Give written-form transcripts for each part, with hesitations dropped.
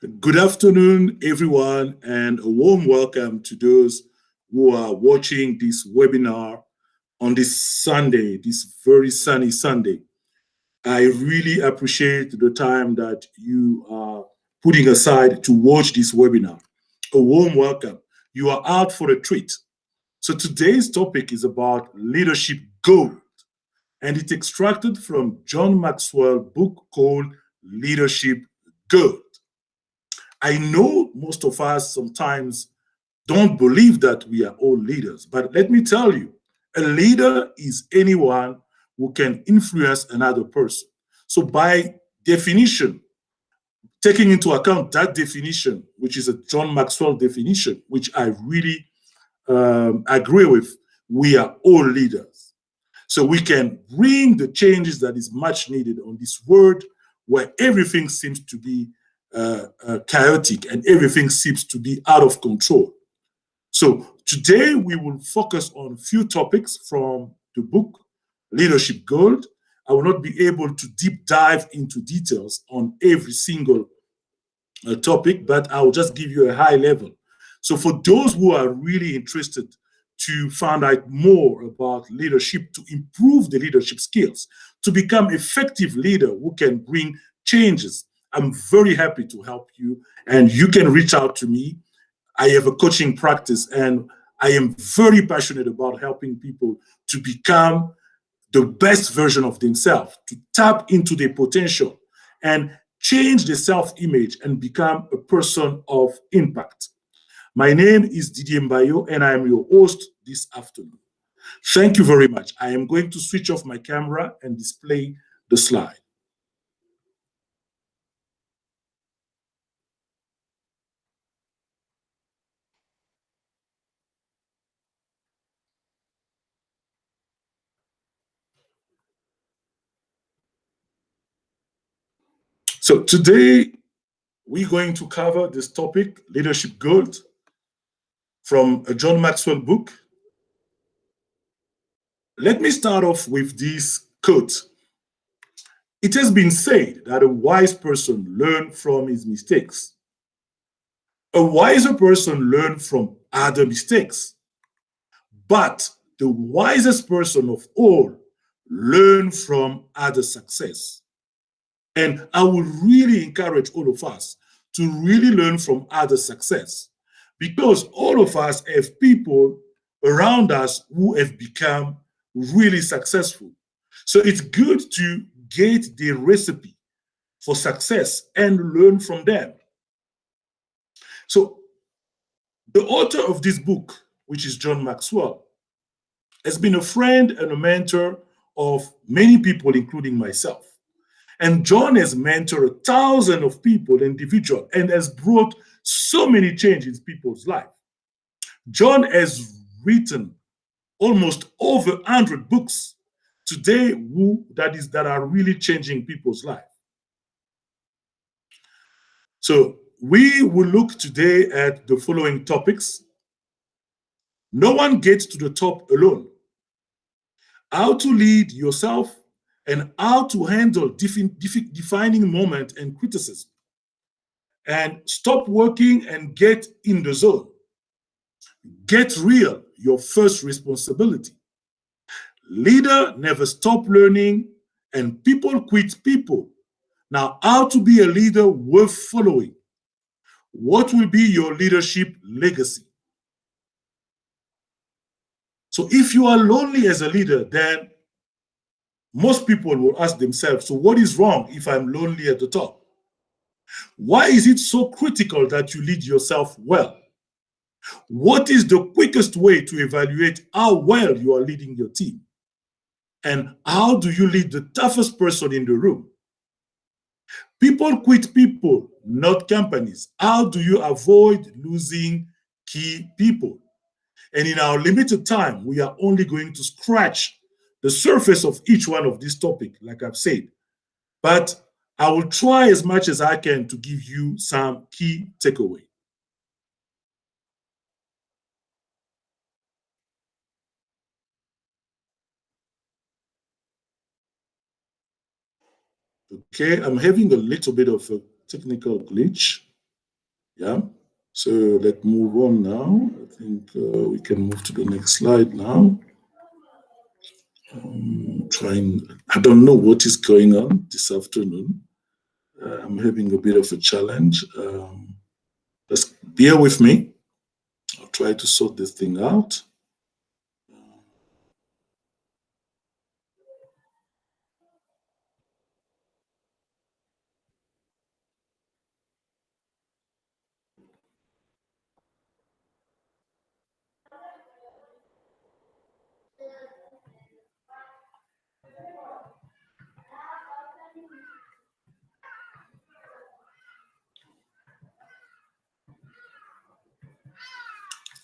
Good afternoon, everyone, and a warm welcome to those who are watching this webinar on this Sunday, this very sunny Sunday. I really appreciate the time that you are putting aside to watch this webinar. A warm welcome. You are out for a treat. So today's topic is about leadership gold, and it's extracted from John Maxwell book called Leadership Gold. I know most of us sometimes don't believe that we are all leaders, but let me tell you, a leader is anyone who can influence another person. So, by definition, taking into account that definition, which is a John Maxwell definition, which I really agree with, we are all leaders. So we can bring the changes that is much needed on this world where everything seems to be chaotic and everything seems to be out of control. So today we will focus on a few topics from the book Leadership Gold. I will not be able to deep dive into details on every single topic, but I will just give you a high level. So for those who are really interested to find out more about leadership, to improve the leadership skills, to become effective leader who can bring changes, I'm very happy to help you. And you can reach out to me. I have a coaching practice and I am very passionate about helping people to become the best version of themselves, to tap into their potential and change their self-image and become a person of impact. My name is Didier Mbayo and I am your host this afternoon. Thank you very much. I am going to switch off my camera and display the slide. So today we're going to cover this topic, Leadership Gold, from a John Maxwell book. Let me start off with this quote. It has been said that a wise person learns from his mistakes. A wiser person learns from other mistakes. But the wisest person of all learns from other success. And I would really encourage all of us to really learn from other success because all of us have people around us who have become really successful. So it's good to get the recipe for success and learn from them. So the author of this book, which is John Maxwell, has been a friend and a mentor of many people, including myself. And John has mentored thousands of people, individuals, and has brought so many changes in people's life. John has written almost over 100 books today that are really changing people's life. So we will look today at the following topics. No one gets to the top alone. How to lead yourself and how to handle defining moment and criticism. And stop working and get in the zone. Get real, your first responsibility. Leader never stop learning and people quit people. Now, how to be a leader worth following. What will be your leadership legacy? So if you are lonely as a leader, then most people will ask themselves, so what is wrong if I'm lonely at the top? Why is it so critical that you lead yourself well? What is the quickest way to evaluate how well you are leading your team? And how do you lead the toughest person in the room? People quit people, not companies. How do you avoid losing key people? And in our limited time, we are only going to scratch the surface of each one of these topics, like I've said. But I will try as much as I can to give you some key takeaway. Okay, I'm having a little bit of a technical glitch. Yeah. So let's move on now. I think we can move to the next slide now. Trying, I don't know what is going on this afternoon. I'm having a bit of a challenge. Just bear with me. I'll try to sort this thing out.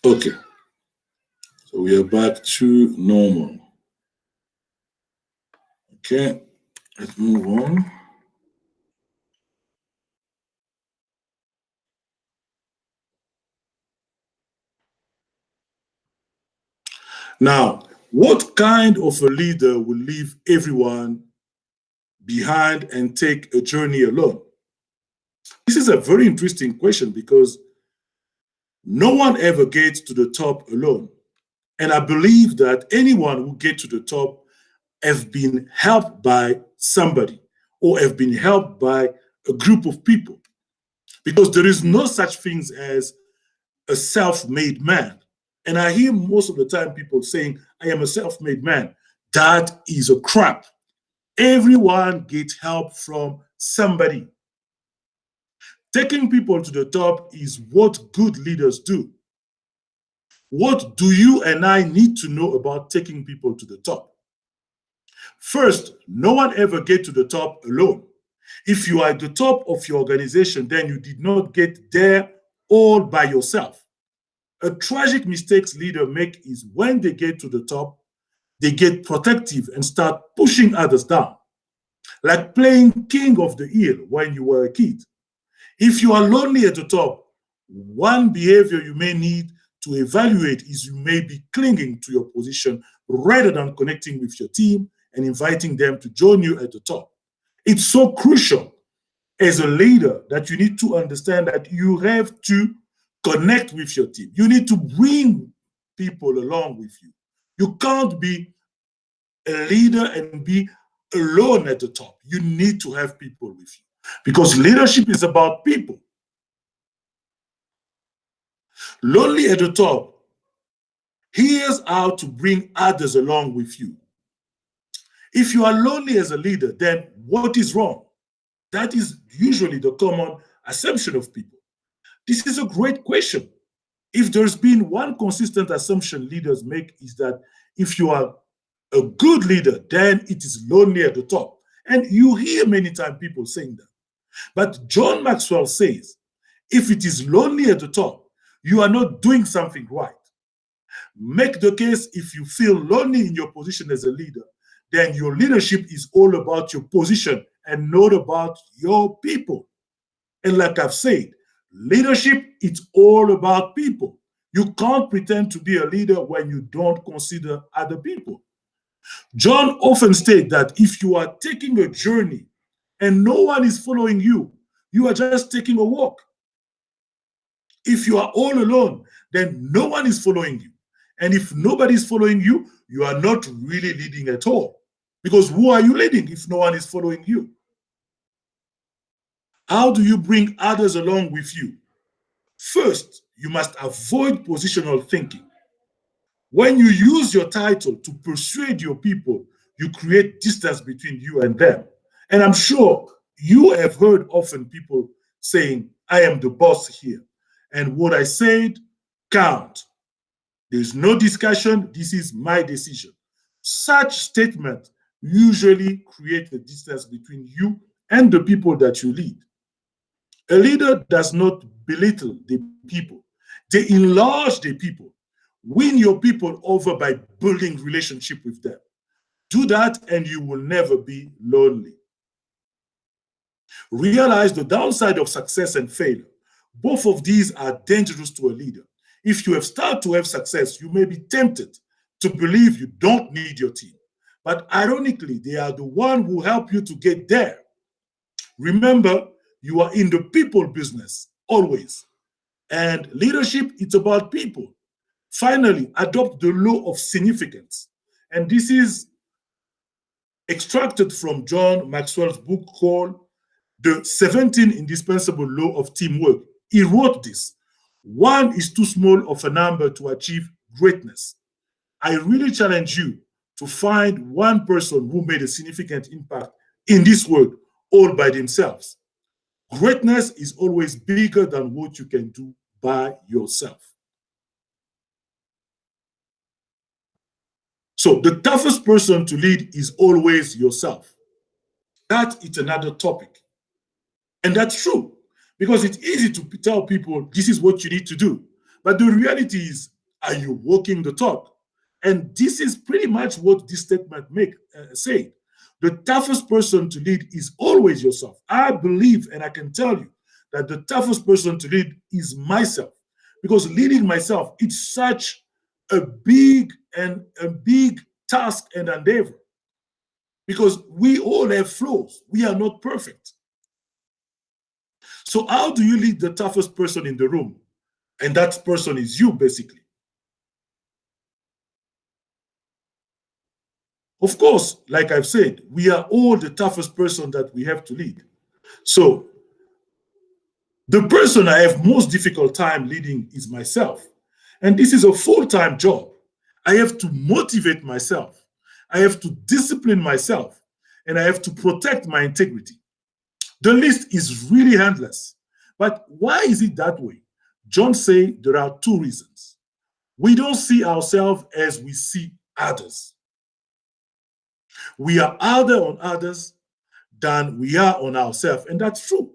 Okay, so we are back to normal. Okay, let's move on. Now, what kind of a leader will leave everyone behind and take a journey alone? This is a very interesting question because no one ever gets to the top alone. And I believe that anyone who gets to the top have been helped by somebody or have been helped by a group of people, because there is no such things as a self-made man. And I hear most of the time people saying, I am a self-made man. That is a crap. Everyone gets help from somebody. Taking people to the top is what good leaders do. What do you and I need to know about taking people to the top? First, no one ever gets to the top alone. If you are at the top of your organization, then you did not get there all by yourself. A tragic mistake leaders make is when they get to the top, they get protective and start pushing others down, like playing king of the hill when you were a kid. If you are lonely at the top, one behavior you may need to evaluate is you may be clinging to your position rather than connecting with your team and inviting them to join you at the top. It's so crucial as a leader that you need to understand that you have to connect with your team. You need to bring people along with you. You can't be a leader and be alone at the top. You need to have people with you because leadership is about people. Lonely at the top, here's how to bring others along with you. If you are lonely as a leader, then what is wrong? That is usually the common assumption of people. This is a great question. If there's been one consistent assumption leaders make is that if you are a good leader, then it is lonely at the top. And you hear many times people saying that. But John Maxwell says, if it is lonely at the top, you are not doing something right. Make the case if you feel lonely in your position as a leader, then your leadership is all about your position and not about your people. And like I've said, leadership, it's all about people. You can't pretend to be a leader when you don't consider other people. John often states that if you are taking a journey and no one is following you, you are just taking a walk. If you are all alone, then no one is following you. And if nobody is following you, you are not really leading at all. Because who are you leading if no one is following you? How do you bring others along with you? First, you must avoid positional thinking. When you use your title to persuade your people, you create distance between you and them. And I'm sure you have heard often people saying, I am the boss here. And what I said count. There's no discussion. This is my decision. Such statements usually create a distance between you and the people that you lead. A leader does not belittle the people. They enlarge the people. Win your people over by building relationship with them. Do that and you will never be lonely. Realize the downside of success and failure. Both of these are dangerous to a leader. If you have started to have success, you may be tempted to believe you don't need your team. But ironically, they are the one who help you to get there. Remember, you are in the people business, always. And leadership, it's about people. Finally, adopt the law of significance. And this is extracted from John Maxwell's book called The 17 Indispensable Law of Teamwork. He wrote this: one is too small of a number to achieve greatness. I really challenge you to find one person who made a significant impact in this world all by themselves. Greatness is always bigger than what you can do by yourself. So the toughest person to lead is always yourself. That is another topic. And that's true, because it's easy to tell people this is what you need to do. But the reality is, are you walking the talk? And this is pretty much what this statement say. The toughest person to lead is always yourself. I believe, and I can tell you, that the toughest person to lead is myself, because leading myself, it's such a big task and endeavor, because we all have flaws. We are not perfect. So how do you lead the toughest person in the room? And that person is you, basically. Of course, like I've said, we are all the toughest person that we have to lead. So the person I have most difficult time leading is myself. And this is a full-time job. I have to motivate myself. I have to discipline myself. And I have to protect my integrity. The list is really endless. But why is it that way? John says there are two reasons. We don't see ourselves as we see others. We are harder on others than we are on ourselves. And that's true.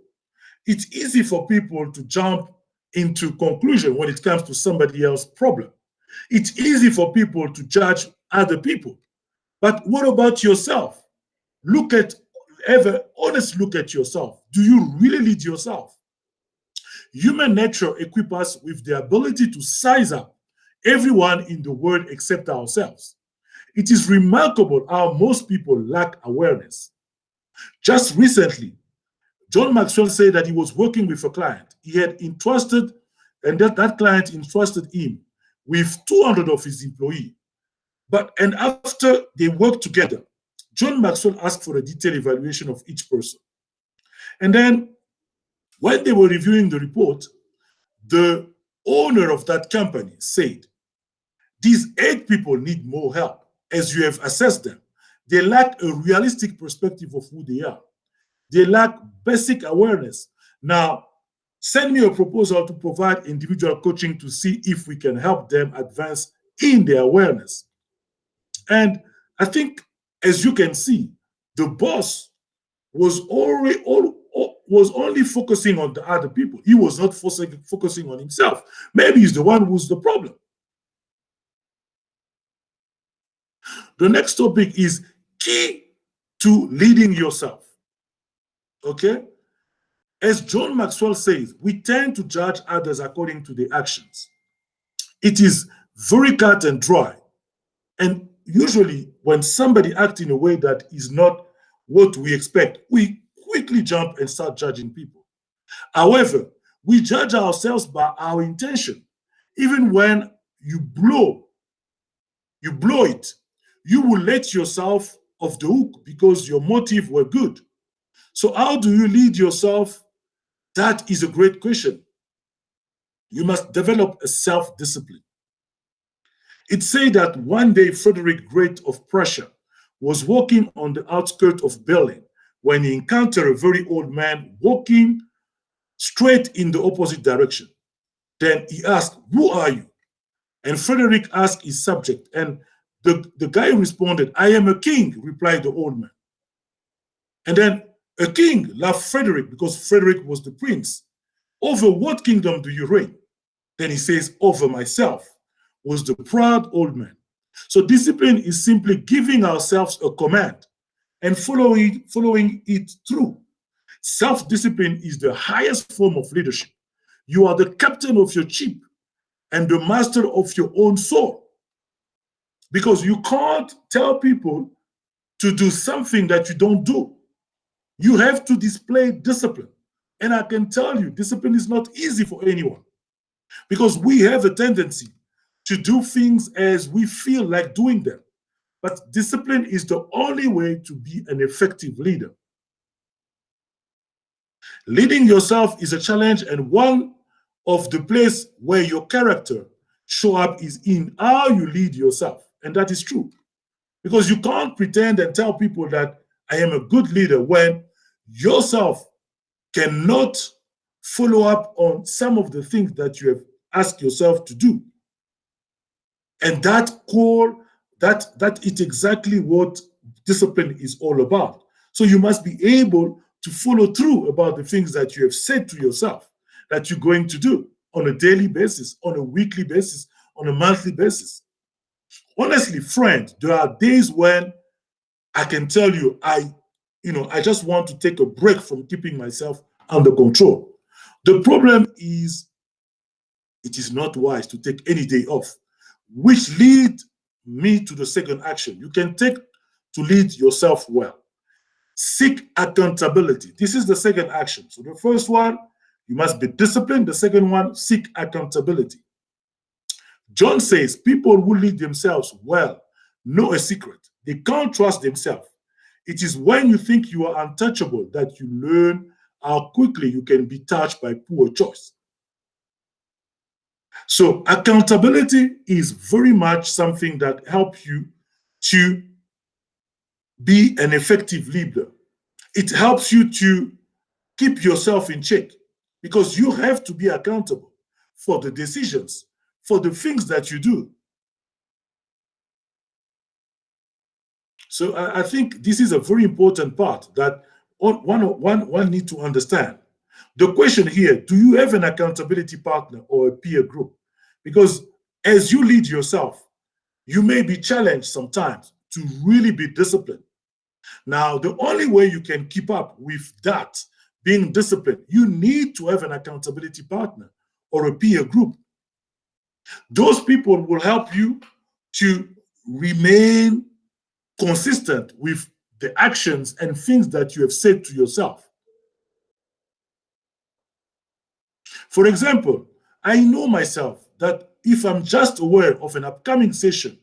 It's easy for people to jump into conclusion when it comes to somebody else's problem. It's easy for people to judge other people. But what about yourself? Have an honest look at yourself. Do you really lead yourself? Human nature equips us with the ability to size up everyone in the world except ourselves. It is remarkable how most people lack awareness. Just recently, John Maxwell said that he was working with a client. He had entrusted, and that client entrusted him with 200 of his employees. And after they worked together, John Maxwell asked for a detailed evaluation of each person. And then when they were reviewing the report, the owner of that company said, these 8 people need more help as you have assessed them. They lack a realistic perspective of who they are. They lack basic awareness. Now, send me a proposal to provide individual coaching to see if we can help them advance in their awareness. And I think, as you can see, the boss was only focusing on the other people. He was not focusing on himself. Maybe he's the one who's the problem. The next topic is key to leading yourself. Okay? As John Maxwell says, we tend to judge others according to their actions. It is very cut and dry. And usually, when somebody acts in a way that is not what we expect, we quickly jump and start judging people. However, we judge ourselves by our intention. Even when you blow it, you will let yourself off the hook because your motive were good. So how do you lead yourself? That is a great question. You must develop a self-discipline. It said that one day Frederick Great of Prussia was walking on the outskirts of Berlin when he encountered a very old man walking straight in the opposite direction. Then he asked, "Who are you?" And Frederick asked his subject, and the guy responded, "I am a king," replied the old man. And then a king laughed Frederick because Frederick was the prince. "Over what kingdom do you reign?" Then he says, "Over myself," was the proud old man. So discipline is simply giving ourselves a command and following it through. Self-discipline is the highest form of leadership. You are the captain of your ship and the master of your own soul. Because you can't tell people to do something that you don't do. You have to display discipline. And I can tell you, discipline is not easy for anyone. because we have a tendency to do things as we feel like doing them. But discipline is the only way to be an effective leader. Leading yourself is a challenge, and one of the place where your character show up is in how you lead yourself. And that is true. Because you can't pretend and tell people that I am a good leader when yourself cannot follow up on some of the things that you have asked yourself to do. And that is exactly what discipline is all about. So you must be able to follow through about the things that you have said to yourself that you're going to do on a daily basis, on a weekly basis, on a monthly basis. Honestly, friend, there are days when I can tell you, I just want to take a break from keeping myself under control. The problem is, it is not wise to take any day off, which lead me to the second action you can take to lead yourself well. Seek accountability. This is the second action. So the first one, you must be disciplined. The second one, seek accountability. John says people who lead themselves well know a secret. They can't trust themselves. It is when you think you are untouchable that you learn how quickly you can be touched by poor choice. So accountability is very much something that helps you to be an effective leader. It helps you to keep yourself in check because you have to be accountable for the decisions, for the things that you do. So I think this is a very important part that one need to understand. The question here, do you have an accountability partner or a peer group? Because as you lead yourself, you may be challenged sometimes to really be disciplined. Now, the only way you can keep up with that, being disciplined, you need to have an accountability partner or a peer group. Those people will help you to remain consistent with the actions and things that you have said to yourself. For example, I know myself that if I'm just aware of an upcoming session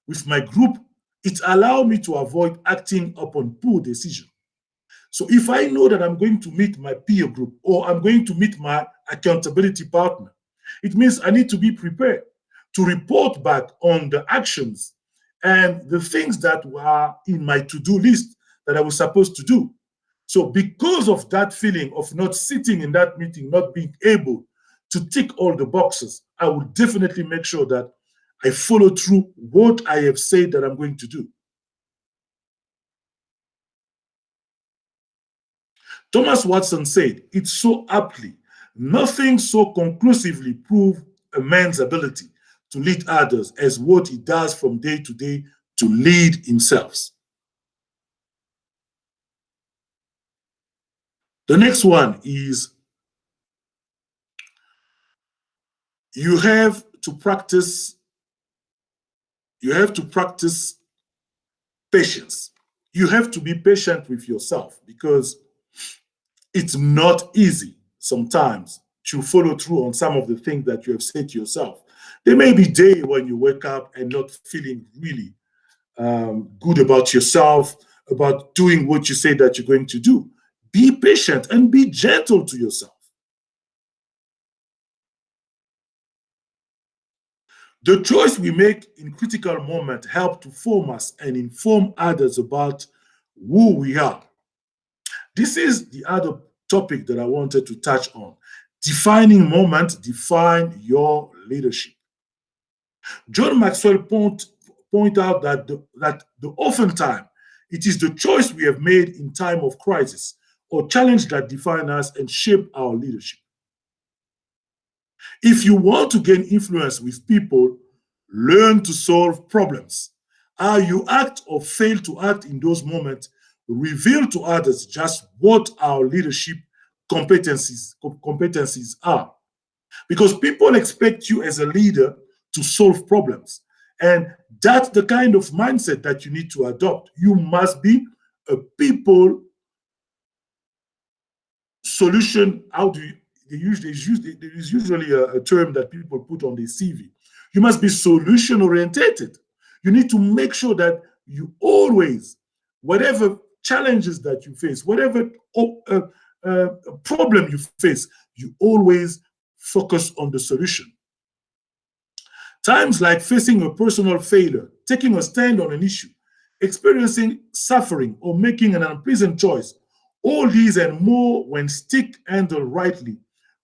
with my group, it allows me to avoid acting upon poor decision. So if I know that I'm going to meet my peer group or I'm going to meet my accountability partner, it means I need to be prepared to report back on the actions and the things that were in my to-do list that I was supposed to do. So because of that feeling of not sitting in that meeting, not being able to tick all the boxes, I will definitely make sure that I follow through what I have said that I'm going to do. Thomas Watson said it so aptly, nothing so conclusively proves a man's ability to lead others as what he does from day to day to lead himself. The next one is you have to practice patience. You have to be patient with yourself because it's not easy sometimes to follow through on some of the things that you have said to yourself. There may be days when you wake up and not feeling really good about yourself, about doing what you say that you're going to do. Be patient and be gentle to yourself. The choice we make in critical moments help to form us and inform others about who we are. This is the other topic that I wanted to touch on. Defining moment, define your leadership. John Maxwell point out that the oftentimes it is the choice we have made in time of crisis or challenge that define us and shape our leadership. If you want to gain influence with people, learn to solve problems. How you act or fail to act in those moments reveal to others just what our leadership competencies are. Because people expect you as a leader to solve problems. And that's the kind of mindset that you need to adopt. You must be a people solution. there is usually a term that people put on their CV. You must be solution orientated. You need to make sure that you always, whatever challenges that you face, whatever problem you face, you always focus on the solution. Times like facing a personal failure, taking a stand on an issue, experiencing suffering, or making an unpleasant choice, all these and more, when stick handled rightly,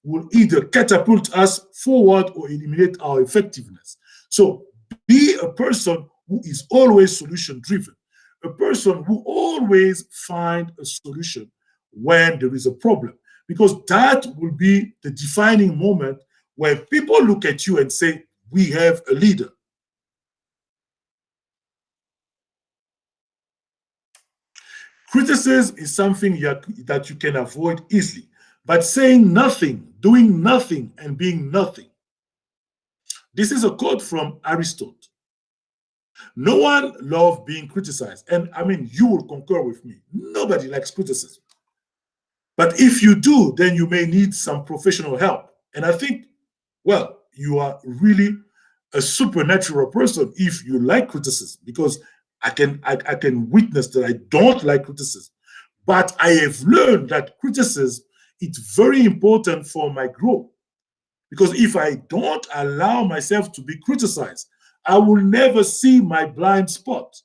will either catapult us forward or eliminate our effectiveness. So be a person who is always solution driven, a person who always find a solution when there is a problem, because that will be the defining moment where people look at you and say, we have a leader. Criticism is something that you can avoid easily, but saying nothing, doing nothing, and being nothing. This is a quote from Aristotle. No one loves being criticized. And I mean, you will concur with me. Nobody likes criticism. But if you do, then you may need some professional help. And I think, well, you are really a supernatural person if you like criticism, because I can witness that I don't like criticism. But I have learned that criticism is very important for my growth. Because if I don't allow myself to be criticized, I will never see my blind spot.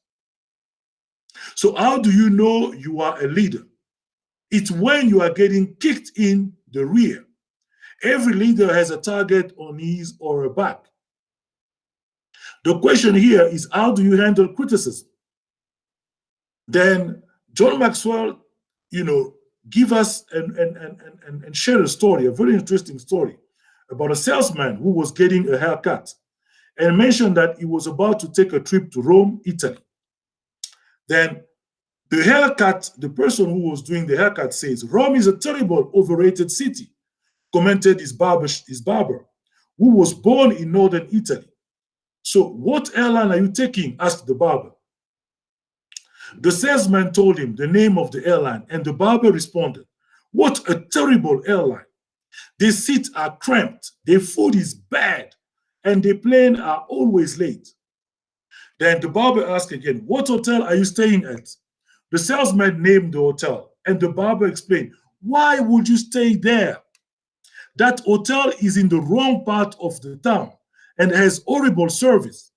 So how do you know you are a leader? It's when you are getting kicked in the rear. Every leader has a target on his or her back. The question here is, how do you handle criticism? Then John Maxwell, give us and share a story, a very interesting story about a salesman who was getting a haircut and mentioned that he was about to take a trip to Rome, Italy. Then the person who was doing the haircut says, Rome is a terrible, overrated city, commented his barber, who was born in northern Italy. So what airline are you taking? Asked the barber. The salesman told him the name of the airline, and the barber responded, what a terrible airline. Their seats are cramped, their food is bad, and their planes are always late. Then the barber asked again, what hotel are you staying at? The salesman named the hotel, and the barber explained, why would you stay there? That hotel is in the wrong part of the town and has horrible service.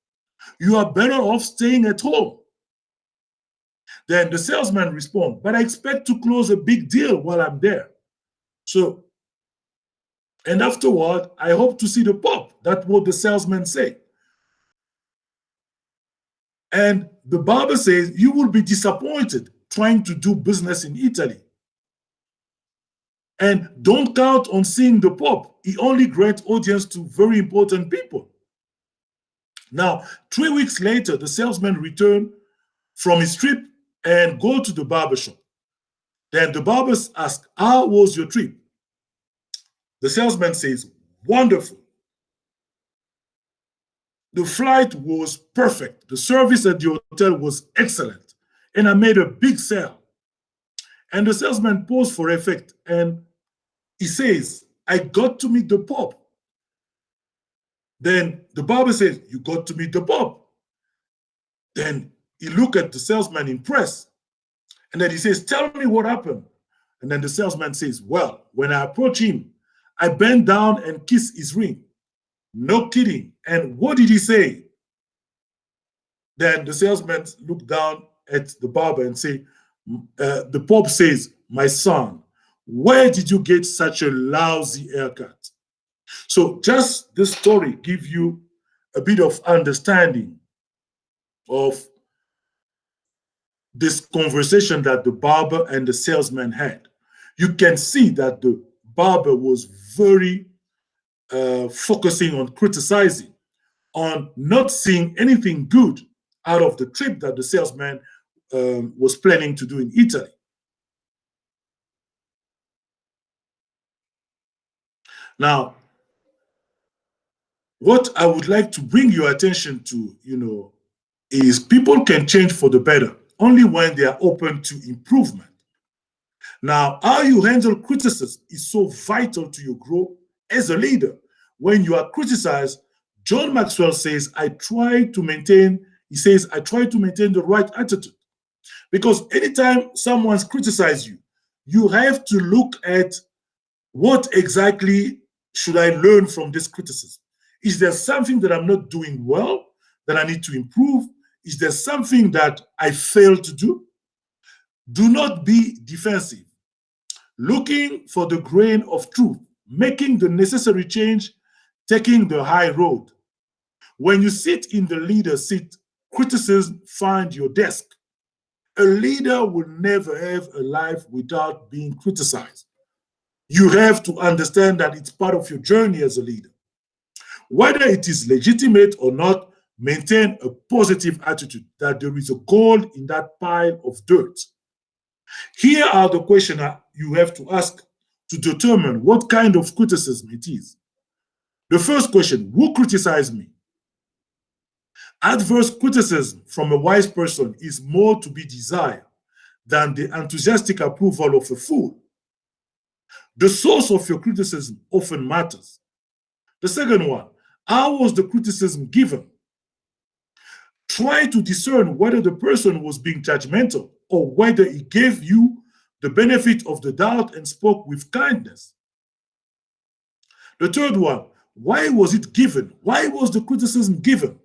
You are better off staying at home. Then the salesman responded, but I expect to close a big deal while I'm there. So, and afterward, I hope to see the Pope. That's what the salesman said. And the barber says, you will be disappointed trying to do business in Italy. And don't count on seeing the Pope. He only grants audience to very important people. Now, 3 weeks later, the salesman returned from his trip and go to the barber shop. Then the barber asked, how was your trip? The salesman says, wonderful. The flight was perfect. The service at the hotel was excellent. And I made a big sale. And the salesman paused for effect and he says, I got to meet the Pope. Then the barber says, you got to meet the Pope. Then he looked at the salesman impressed. And then he says, tell me what happened. And then the salesman says, well, when I approached him, I bent down and kissed his ring. No kidding. And what did he say? Then the salesman looked down at the barber and say, the Pope says, my son, where did you get such a lousy haircut? So just this story gives you a bit of understanding of this conversation that the barber and the salesman had. You can see that the barber was very focusing on criticizing, on not seeing anything good out of the trip that the salesman was planning to do in Italy. Now, what I would like to bring your attention to, is people can change for the better only when they are open to improvement. Now, how you handle criticism is so vital to your growth as a leader. When you are criticized, John Maxwell says, I try to maintain the right attitude. Because anytime someone's criticized you, you have to look at what exactly should I learn from this criticism. Is there something that I'm not doing well that I need to improve? Is there something that I failed to do? Do not be defensive. Looking for the grain of truth, making the necessary change, taking the high road. When you sit in the leader seat, criticism find your desk. A leader will never have a life without being criticized. You have to understand that it's part of your journey as a leader. Whether it is legitimate or not, maintain a positive attitude that there is a gold in that pile of dirt. Here are the questions you have to ask to determine what kind of criticism it is. The first question, who criticized me? Adverse criticism from a wise person is more to be desired than the enthusiastic approval of a fool. The source of your criticism often matters. The second one, how was the criticism given? Try to discern whether the person was being judgmental or whether he gave you the benefit of the doubt and spoke with kindness. The third one, why was it given? Why was the criticism given?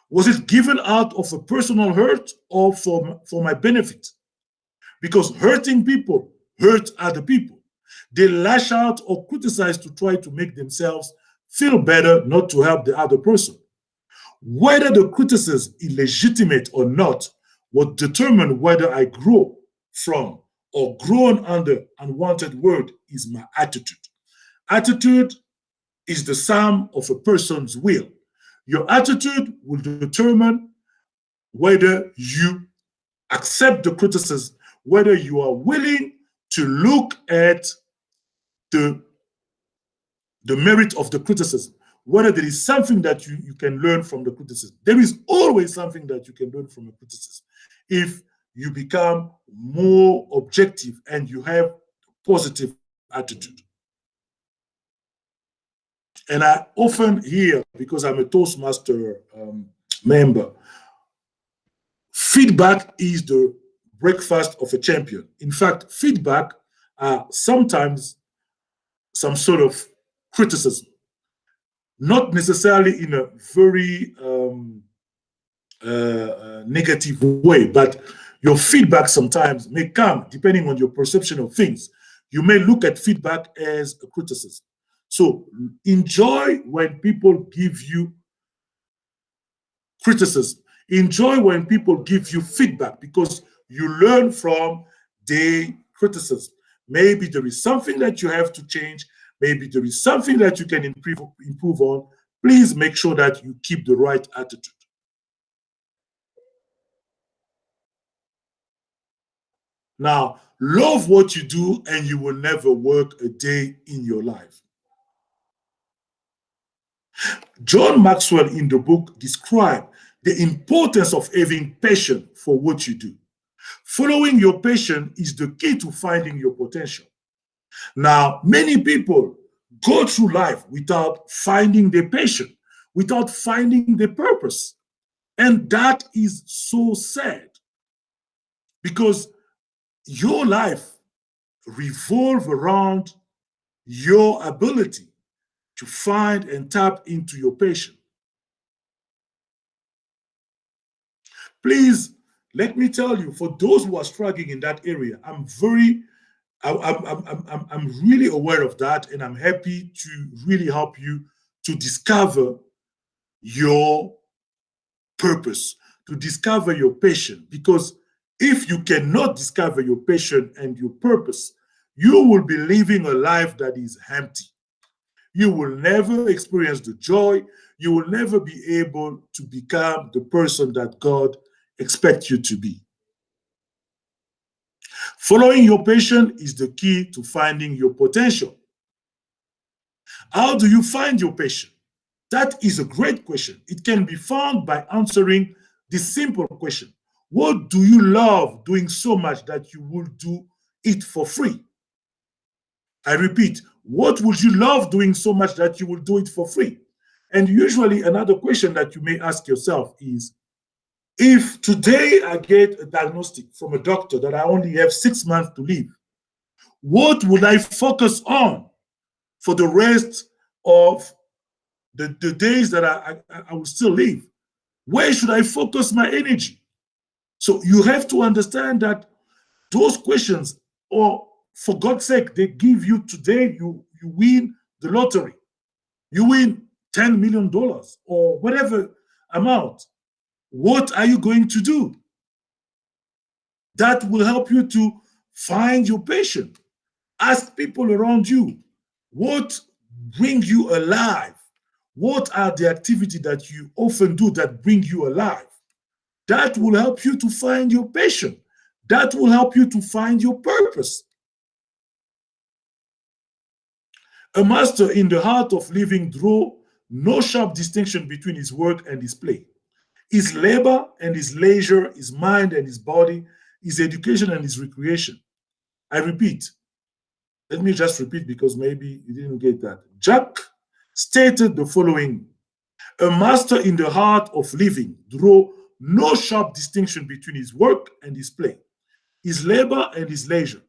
Was it given out of a personal hurt or for my benefit? Because hurting people hurt other people. They lash out or criticize to try to make themselves feel better, not to help the other person. Whether the criticism is legitimate or not will determine whether I grow from or grown under unwanted word is my attitude. Attitude is the sum of a person's will. Your attitude will determine whether you accept the criticism, whether you are willing to look at the merit of the criticism, whether there is something that you can learn from the criticism. There is always something that you can learn from a criticism if you become more objective and you have a positive attitude. And I often hear, because I'm a Toastmaster member, feedback is the breakfast of a champion. In fact, feedback are sometimes some sort of criticism, not necessarily in a very negative way, but your feedback sometimes may come depending on your perception of things. You may look at feedback as a criticism. So enjoy when people give you criticism. Enjoy when people give you feedback because you learn from their criticism. Maybe there is something that you have to change. Maybe there is something that you can improve on. Please make sure that you keep the right attitude. Now, love what you do and you will never work a day in your life. John Maxwell in the book described the importance of having passion for what you do. Following your passion is the key to finding your potential. Now, many people go through life without finding their passion, without finding their purpose. And that is so sad because your life revolves around your ability to find and tap into your passion. Please, let me tell you, for those who are struggling in that area, I'm really aware of that, and I'm happy to really help you to discover your purpose, to discover your passion. Because if you cannot discover your passion and your purpose, you will be living a life that is empty. You will never experience the joy. You will never be able to become the person that God expects you to be. Following your passion is the key to finding your potential. How do you find your passion? That is a great question. It can be found by answering this simple question. What do you love doing so much that you will do it for free? I repeat, what would you love doing so much that you will do it for free? And usually another question that you may ask yourself is, if today I get a diagnostic from a doctor that I only have 6 months to live, what would I focus on for the rest of the days that I will still live? Where should I focus my energy? So you have to understand that those questions, or for God's sake, they give you today, you win the lottery. You win $10 million or whatever amount. What are you going to do? That will help you to find your passion. Ask people around you, what brings you alive? What are the activities that you often do that bring you alive? That will help you to find your passion. That will help you to find your purpose. A master in the art of living draws no sharp distinction between his work and his play. His labor and his leisure, his mind and his body, his education and his recreation. I repeat, let me just repeat because maybe you didn't get that. Jack stated the following: a master in the art of living draws no sharp distinction between his work and his play, his labor and his leisure,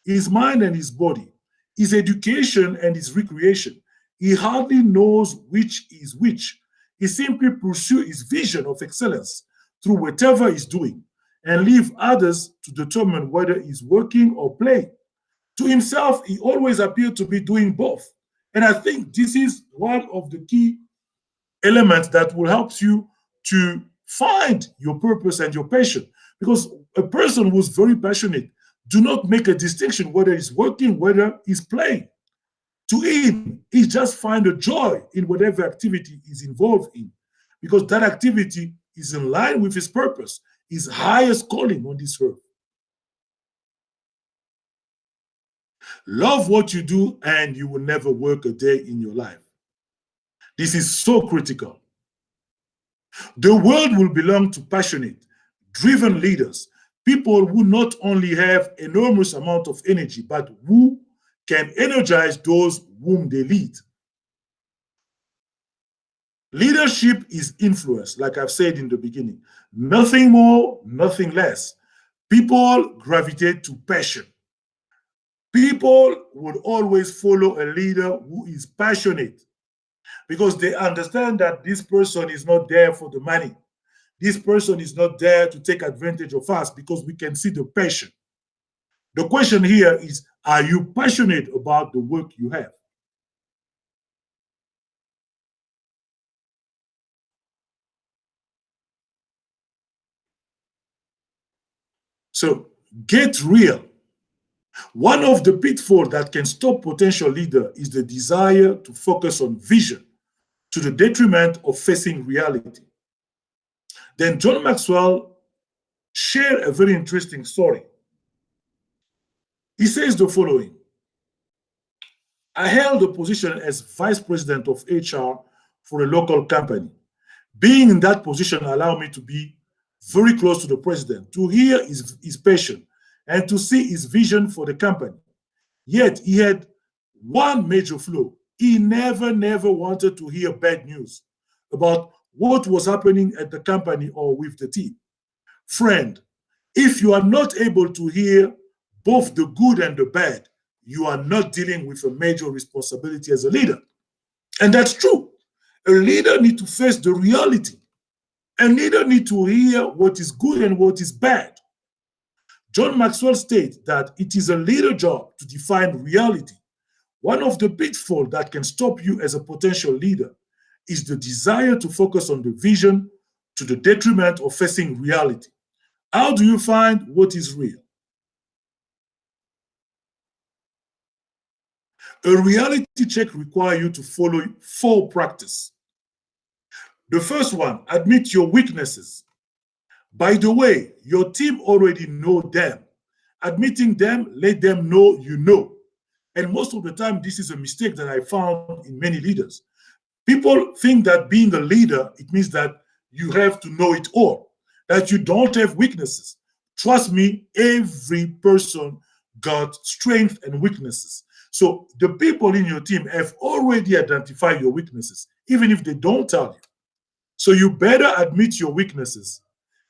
his mind and his body, his education and his recreation. He hardly knows which is which. He simply pursues his vision of excellence through whatever he's doing and leave others to determine whether he's working or playing. To himself, he always appeared to be doing both. And I think this is one of the key elements that will help you to find your purpose and your passion. Because a person who's very passionate do not make a distinction whether he's working, whether he's playing. To him, he just find a joy in whatever activity he's involved in, because that activity is in line with his purpose, his highest calling on this earth. Love what you do and you will never work a day in your life. This is so critical. The world will belong to passionate, driven leaders, people who not only have enormous amount of energy, but who can energize those whom they lead. Leadership is influence, like I've said in the beginning. Nothing more, nothing less. People gravitate to passion. People would always follow a leader who is passionate because they understand that this person is not there for the money. This person is not there to take advantage of us, because we can see the passion. The question here is, are you passionate about the work you have? So get real. One of the pitfalls that can stop potential leader is the desire to focus on vision to the detriment of facing reality. Then John Maxwell shared a very interesting story. He says the following: I held a position as vice president of HR for a local company. Being in that position allowed me to be very close to the president, to hear his passion, and to see his vision for the company. Yet he had one major flaw. He never wanted to hear bad news about what was happening at the company or with the team. Friend, if you are not able to hear both the good and the bad, you are not dealing with a major responsibility as a leader. And that's true. A leader needs to face the reality. A leader needs to hear what is good and what is bad. John Maxwell states that it is a leader's job to define reality. One of the pitfalls that can stop you as a potential leader is the desire to focus on the vision to the detriment of facing reality. How do you find what is real? A reality check requires you to follow 4 practices. The first one, admit your weaknesses. By the way, your team already know them. Admitting them, let them know you know. And most of the time, this is a mistake that I found in many leaders. People think that being a leader, it means that you have to know it all, that you don't have weaknesses. Trust me, every person got strengths and weaknesses. So the people in your team have already identified your weaknesses, even if they don't tell you. So you better admit your weaknesses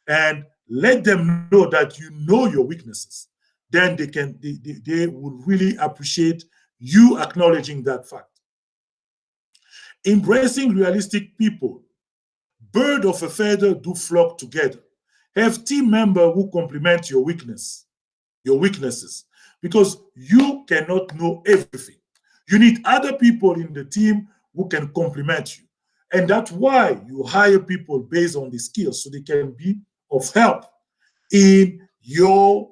and let them know that you know your weaknesses. Then they will really appreciate you acknowledging that fact. Embracing realistic people. Bird of a feather do flock together. Have team members who complement your weaknesses, because you cannot know everything. You need other people in the team who can complement you. And that's why you hire people based on the skills so they can be of help in your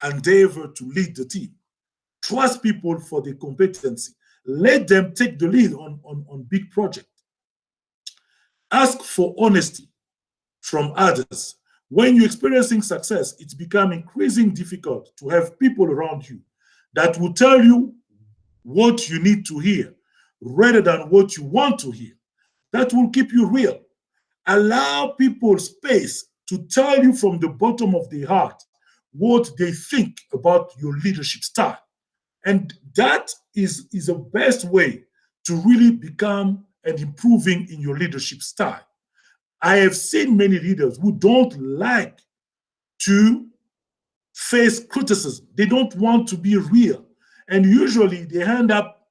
endeavor to lead the team. Trust people for their competency. Let them take the lead on big projects. Ask for honesty from others. When you're experiencing success, it's become increasingly difficult to have people around you that will tell you what you need to hear rather than what you want to hear. That will keep you real. Allow people space to tell you from the bottom of their heart what they think about your leadership style. And that is the best way to really become and improving in your leadership style. I have seen many leaders who don't like to face criticism. They don't want to be real. And usually they end up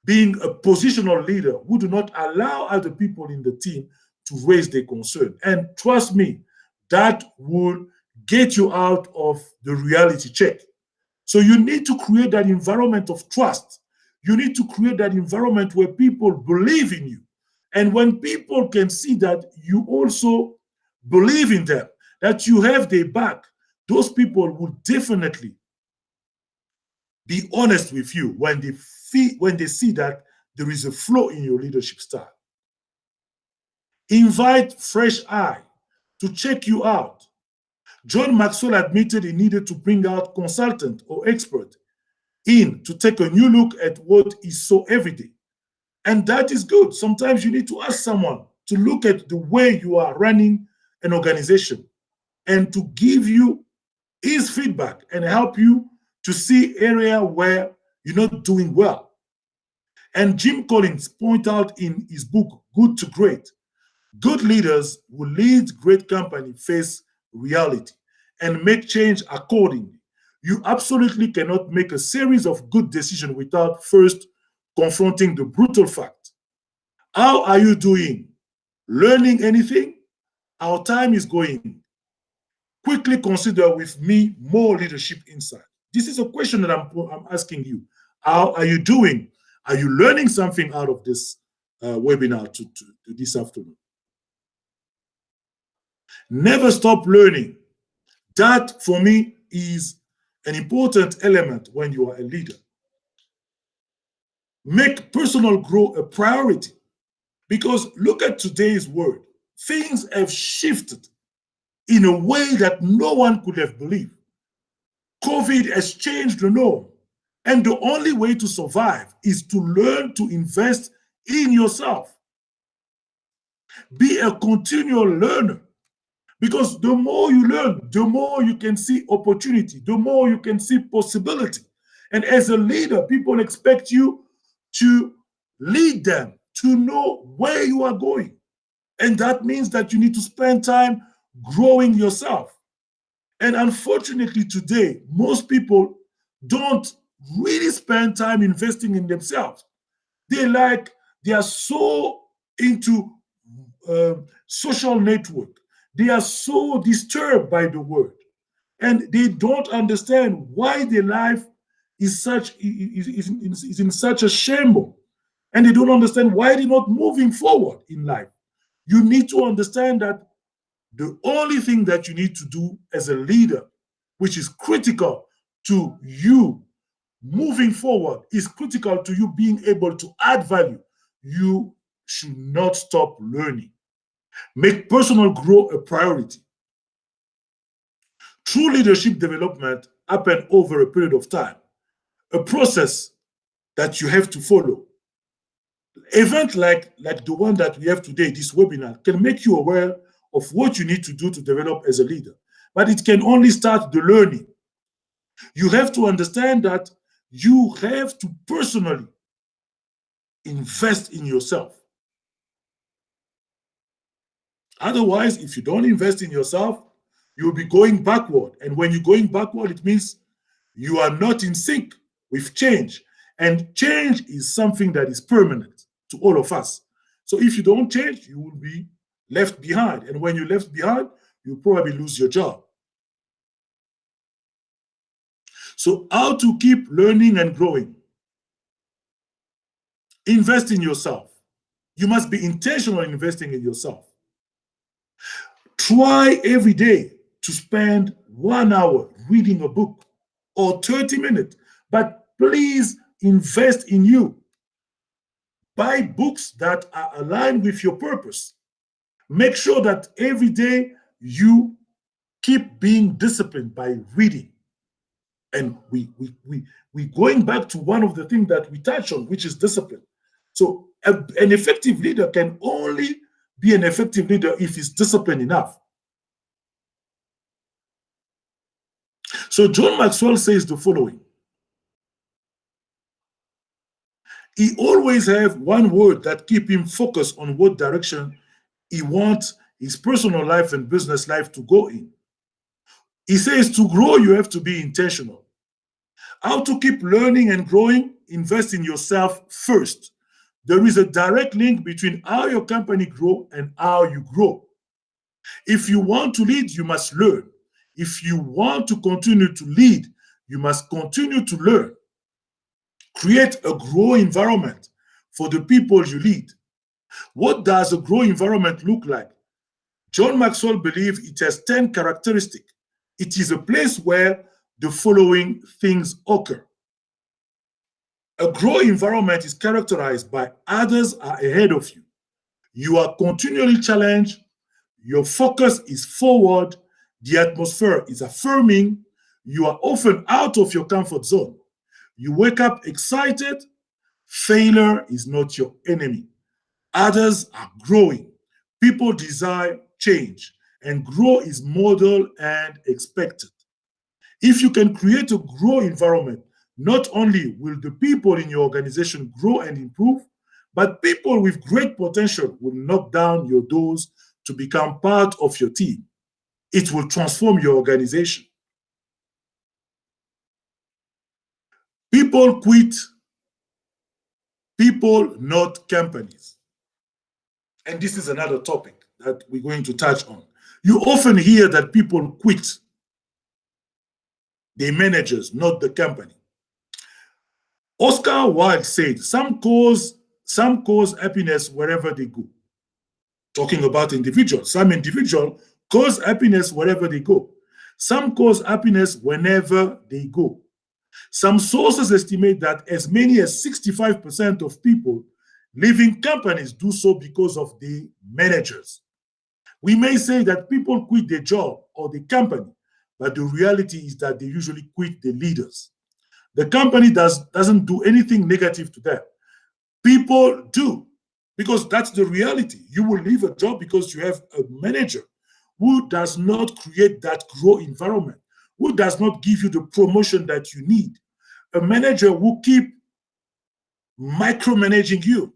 being a positional leader who do not allow other people in the team to raise their concern. And trust me, that will get you out of the reality check. So you need to create that environment of trust. You need to create that environment where people believe in you. And when people can see that you also believe in them, that you have their back, those people will definitely be honest with you when they see that there is a flow in your leadership style. Invite fresh eye to check you out. John Maxwell admitted he needed to bring out consultant or expert in to take a new look at what he saw every day. And that is good. Sometimes you need to ask someone to look at the way you are running an organization and to give you his feedback and help you to see area where you're not doing well. And Jim Collins point out in his book, Good to Great, good leaders who lead great company face reality and make change accordingly. You absolutely cannot make a series of good decisions without first confronting the brutal fact. How are you doing? Learning anything? Our time is going. Quickly consider with me more leadership insight. This is a question that I'm asking you. How are you doing? Are you learning something out of this webinar to this afternoon? Never stop learning. That, for me, is an important element when you are a leader. Make personal growth a priority, because look at today's world. Things have shifted in a way that no one could have believed. COVID has changed the norm, and the only way to survive is to learn to invest in yourself. Be a continual learner, because the more you learn, the more you can see opportunity, the more you can see possibility. And as a leader, people expect you to lead them, to know where you are going. And that means that you need to spend time growing yourself. And unfortunately today, most people don't really spend time investing in themselves. They are so into social network. They are so disturbed by the world, and they don't understand why their life is in such a shambles, and they don't understand why they're not moving forward in life. You need to understand that the only thing that you need to do as a leader, which is critical to you moving forward, is critical to you being able to add value. You should not stop learning. Make personal growth a priority. True leadership development happens over a period of time, a process that you have to follow. Event like the one that we have today, this webinar, can make you aware of what you need to do to develop as a leader. But it can only start the learning. You have to understand that you have to personally invest in yourself. Otherwise, if you don't invest in yourself, you'll be going backward. And when you're going backward, it means you are not in sync with change. And change is something that is permanent to all of us. So if you don't change, you will be left behind. And when you're left behind, you'll probably lose your job. So how to keep learning and growing? Invest in yourself. You must be intentional in investing in yourself. Try every day to spend 1 hour reading a book or 30 minutes, but please invest in you. Buy books that are aligned with your purpose. Make sure that every day you keep being disciplined by reading. And we going back to one of the things that we touched on, which is discipline. So an effective leader can only be an effective leader if he's disciplined enough. So John Maxwell says the following. He always have one word that keep him focused on what direction he wants his personal life and business life to go in. He says to grow, you have to be intentional. How to keep learning and growing? Invest in yourself first. There is a direct link between how your company grow and how you grow. If you want to lead, you must learn. If you want to continue to lead, you must continue to learn. Create a grow environment for the people you lead. What does a grow environment look like? John Maxwell believes it has 10 characteristics. It is a place where the following things occur. A grow environment is characterized by others are ahead of you. You are continually challenged. Your focus is forward. The atmosphere is affirming. You are often out of your comfort zone. You wake up excited. Failure is not your enemy. Others are growing. People desire change, and grow is modeled and expected. If you can create a grow environment, not only will the people in your organization grow and improve, but people with great potential will knock down your doors to become part of your team. It will transform your organization. People quit, people, not companies. And this is another topic that we're going to touch on. You often hear that people quit. The managers, not the company. Oscar Wilde said, some cause happiness wherever they go. Talking about individuals. Some individuals cause happiness wherever they go. Some cause happiness whenever they go. Some sources estimate that as many as 65% of people leaving companies do so because of the managers. We may say that people quit their job or the company, but the reality is that they usually quit the leaders. The company doesn't do anything negative to them. People do, because that's the reality. You will leave a job because you have a manager who does not create that grow environment, who does not give you the promotion that you need. A manager who keep micromanaging you.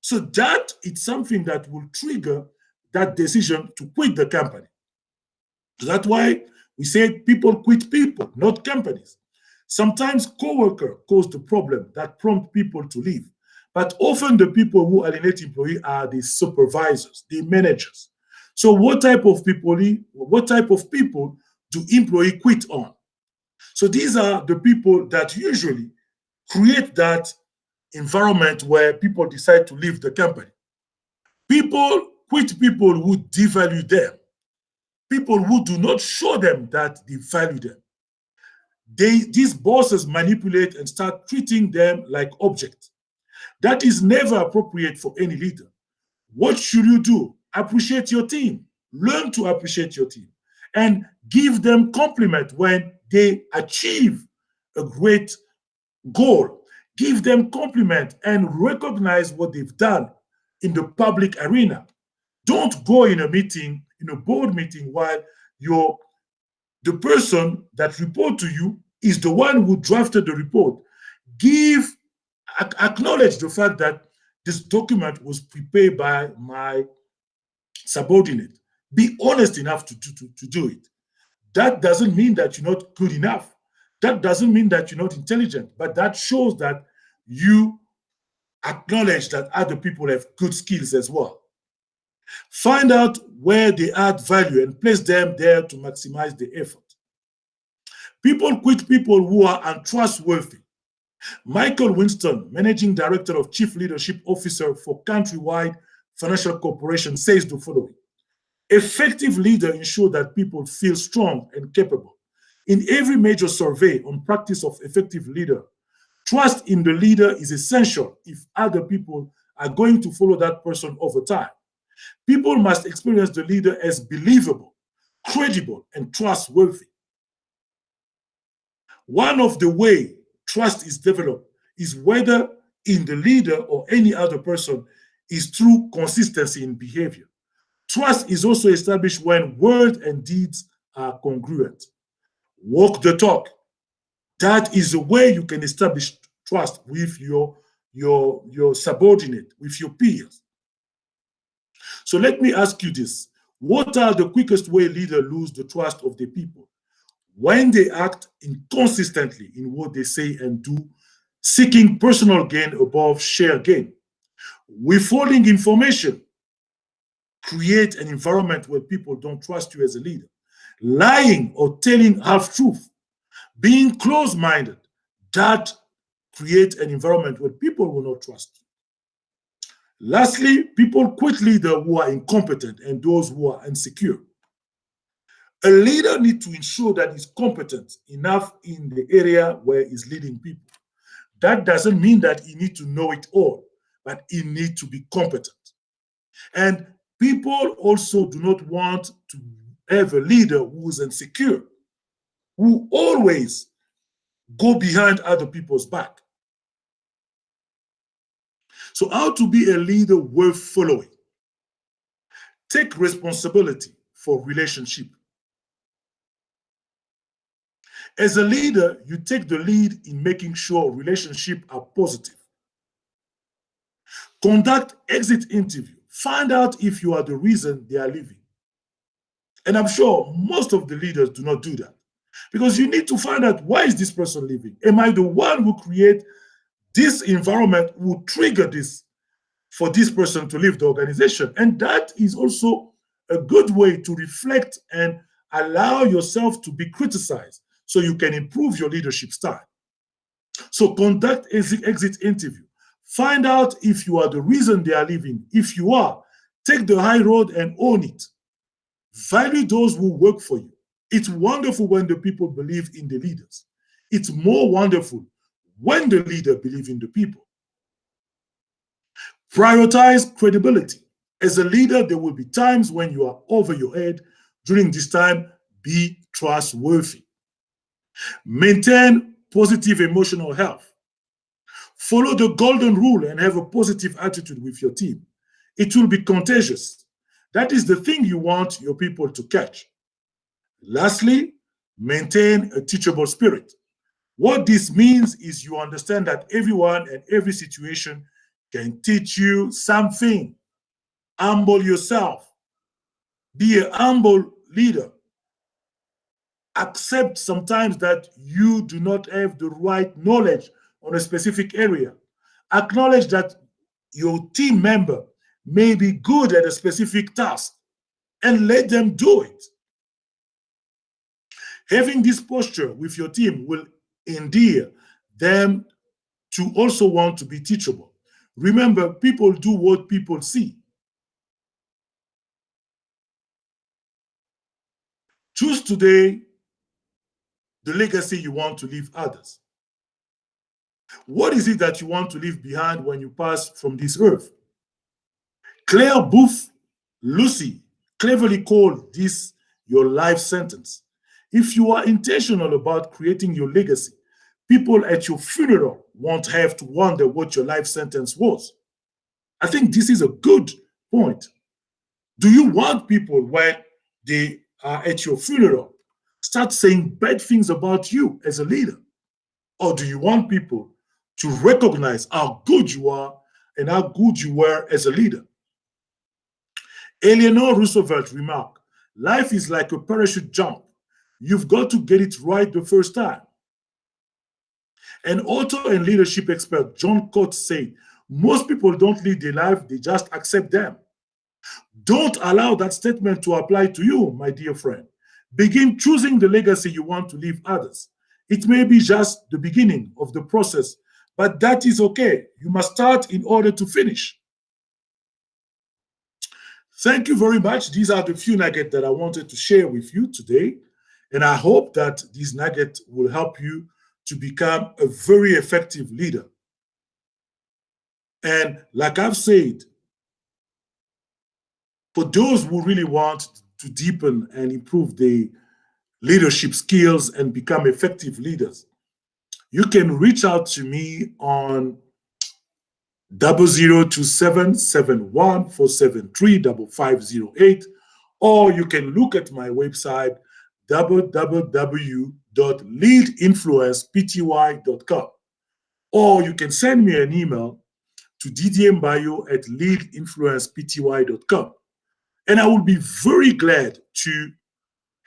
So that is something that will trigger that decision to quit the company. So that's why we say people quit people, not companies. Sometimes co-workers cause the problem that prompt people to leave. But often the people who alienate employees are the supervisors, the managers. So what type of people do employees quit on? So these are the people that usually create that environment where people decide to leave the company. People quit people who devalue them. People who do not show them that they value them. These bosses manipulate and start treating them like objects. That is never appropriate for any leader. What should you do? Appreciate your team. Learn to appreciate your team and give them compliment when they achieve a great goal. Give them compliment and recognize what they've done in the public arena. Don't go in a meeting, in a board meeting, while the person that report to you is the one who drafted the report, acknowledge the fact that this document was prepared by my subordinate. Be honest enough to do it. That doesn't mean that you're not good enough. That doesn't mean that you're not intelligent, but that shows that you acknowledge that other people have good skills as well. Find out where they add value and place them there to maximize the effort. People quit people who are untrustworthy. Michael Winston, Managing Director of Chief Leadership Officer for Countrywide Financial Corporation, says the following: effective leaders ensure that people feel strong and capable. In every major survey on practice of effective leader, trust in the leader is essential if other people are going to follow that person over time. People must experience the leader as believable, credible, and trustworthy. One of the ways trust is developed is whether in the leader or any other person is through consistency in behavior. Trust is also established when words and deeds are congruent. Walk the talk. That is the way you can establish trust with your subordinate, with your peers. So let me ask you this. What are the quickest way leaders lose the trust of the people? When they act inconsistently in what they say and do, seeking personal gain above shared gain. Withholding information. Create an environment where people don't trust you as a leader. Lying or telling half-truth. Being close-minded. That creates an environment where people will not trust you. Lastly, people quit leaders who are incompetent and those who are insecure. A leader needs to ensure that he's competent enough in the area where he's leading people. That doesn't mean that he needs to know it all, but he needs to be competent. And people also do not want to have a leader who is insecure, who always go behind other people's back. So how to be a leader worth following? Take responsibility for relationship. As a leader, you take the lead in making sure relationships are positive. Conduct exit interview. Find out if you are the reason they are leaving. And I'm sure most of the leaders do not do that, because you need to find out, why is this person leaving? Am I the one who create this environment, who trigger this for this person to leave the organization? And that is also a good way to reflect and allow yourself to be criticized so you can improve your leadership style. So conduct exit interview. Find out if you are the reason they are leaving. If you are, take the high road and own it. Value those who work for you. It's wonderful when the people believe in the leaders. It's more wonderful when the leader believes in the people. Prioritize credibility. As a leader, there will be times when you are over your head. During this time, be trustworthy. Maintain positive emotional health. Follow the golden rule and have a positive attitude with your team. It will be contagious. That is the thing you want your people to catch. Lastly, maintain a teachable spirit. What this means is you understand that everyone and every situation can teach you something. Humble yourself. Be a humble leader. Accept sometimes that you do not have the right knowledge on a specific area. Acknowledge that your team member may be good at a specific task and let them do it. Having this posture with your team will endear them to also want to be teachable. Remember, people do what people see. Choose today the legacy you want to leave others. What is it that you want to leave behind when you pass from this earth? Claire Booth Lucy cleverly called this your life sentence. If you are intentional about creating your legacy, people at your funeral won't have to wonder what your life sentence was. I think this is a good point. Do you want people, when they are at your funeral, start saying bad things about you as a leader? Or do you want people to recognize how good you are and how good you were as a leader? Eleanor Roosevelt remarked, life is like a parachute jump. You've got to get it right the first time. And author and leadership expert John Coates said, most people don't lead their life, they just accept them. Don't allow that statement to apply to you, my dear friend. Begin choosing the legacy you want to leave others. It may be just the beginning of the process, but that is okay. You must start in order to finish. Thank you very much. These are the few nuggets that I wanted to share with you today. And I hope that these nuggets will help you to become a very effective leader. And like I've said, for those who really want to deepen and improve their leadership skills and become effective leaders, you can reach out to me on 002771473558, or you can look at my website www.leadinfluencepty.com, or you can send me an email to ddmbio@leadinfluencepty.com. And I will be very glad to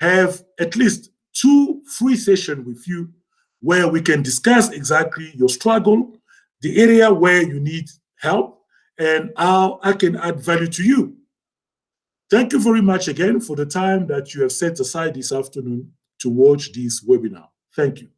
have at least 2 free sessions with you where we can discuss exactly your struggle, the area where you need help, and how I can add value to you. Thank you very much again for the time that you have set aside this afternoon to watch this webinar. Thank you.